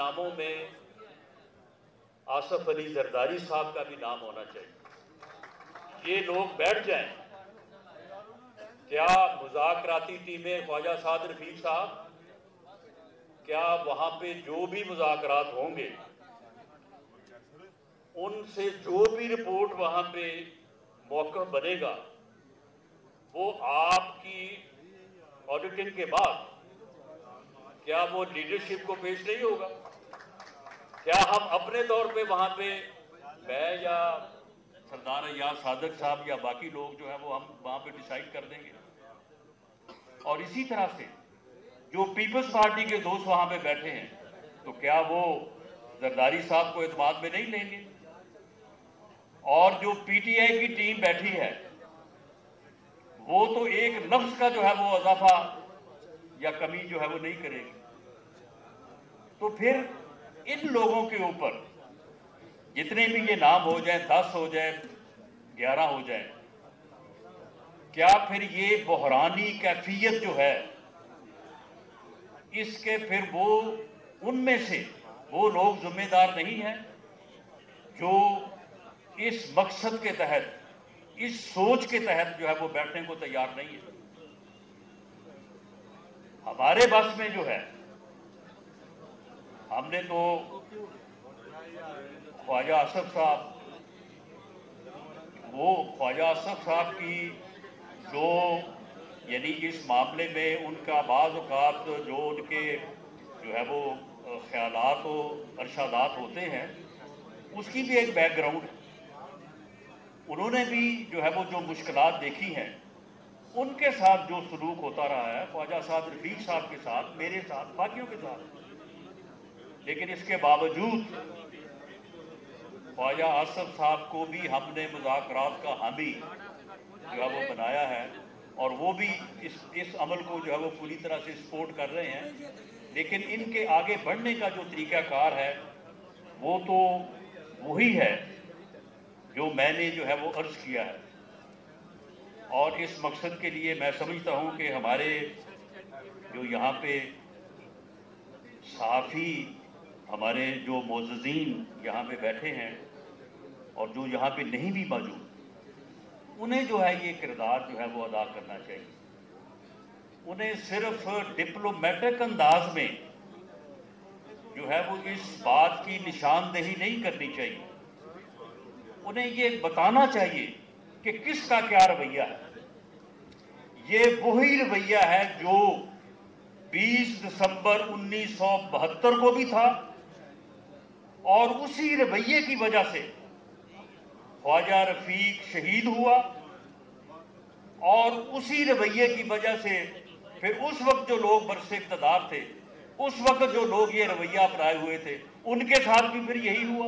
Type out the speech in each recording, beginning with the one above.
ناموں میں آصف علی زرداری صاحب کا بھی نام ہونا چاہیے۔ یہ لوگ بیٹھ جائیں، کیا مذاکراتی ٹیمیں خواجہ سعد رفیق صاحب، کیا وہاں پہ جو بھی مذاکرات ہوں گے ان سے جو بھی رپورٹ وہاں پہ موقف بنے گا وہ آپ کی آڈیٹنگ کے بعد کیا وہ لیڈرشپ کو پیش نہیں ہوگا؟ کیا ہم اپنے طور پہ وہاں پہ میں یا سردار ایاز صادق صاحب یا باقی لوگ جو ہے وہ ہم وہاں پہ ڈیسائیڈ کر دیں گے؟ اور اسی طرح سے جو پیپلز پارٹی کے دوست وہاں پہ بیٹھے ہیں تو کیا وہ زرداری صاحب کو اعتماد میں نہیں لیں گے؟ اور جو پی ٹی آئی کی ٹیم بیٹھی ہے وہ تو ایک لفظ کا جو ہے وہ اضافہ یا کمی جو ہے وہ نہیں کرے گی۔ تو پھر ان لوگوں کے اوپر جتنے بھی یہ نام ہو جائیں، 10 ہو جائیں، 11 ہو جائیں، کیا پھر یہ بحرانی کیفیت جو ہے اس کے پھر وہ ان میں سے وہ لوگ ذمہ دار نہیں ہیں جو اس مقصد کے تحت، اس سوچ کے تحت جو ہے وہ بیٹھنے کو تیار نہیں ہے؟ ہمارے بس میں جو ہے ہم نے تو خواجہ آصف صاحب کی جو یعنی اس معاملے میں ان کا بعض اوقات جو ان کے جو ہے وہ خیالات و ارشادات ہوتے ہیں اس کی بھی ایک بیک گراؤنڈ ہے۔ انہوں نے بھی جو ہے وہ جو مشکلات دیکھی ہیں ان کے ساتھ جو سلوک ہوتا رہا ہے خواجہ سعد رفیق صاحب کے ساتھ، میرے ساتھ، باقیوں کے ساتھ، لیکن اس کے باوجود خواجہ آصف صاحب کو بھی ہم نے مذاکرات کا حامی جو ہے وہ بنایا ہے اور وہ بھی اس عمل کو جو ہے وہ پوری طرح سے سپورٹ کر رہے ہیں، لیکن ان کے آگے بڑھنے کا جو طریقہ کار ہے وہ تو وہی ہے جو میں نے جو ہے وہ عرض کیا ہے۔ اور اس مقصد کے لیے میں سمجھتا ہوں کہ ہمارے جو یہاں پہ صحافی، ہمارے جو معززین یہاں پہ بیٹھے ہیں اور جو یہاں پہ نہیں بھی موجود، انہیں جو ہے یہ کردار جو ہے وہ ادا کرنا چاہیے۔ انہیں صرف ڈپلومیٹک انداز میں جو ہے وہ اس بات کی نشاندہی نہیں کرنی چاہیے، انہیں یہ بتانا چاہیے کہ کس کا کیا رویہ ہے۔ یہ وہی رویہ ہے جو 20 دسمبر 1972 کو بھی تھا اور اسی رویے کی وجہ سے خواجہ رفیق شہید ہوا، اور اسی رویے کی وجہ سے پھر اس وقت جو لوگ برس اقتدار تھے، اس وقت جو لوگ یہ رویہ اپنائے ہوئے تھے ان کے ساتھ بھی پھر یہی ہوا،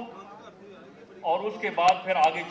اور اس کے بعد پھر آگے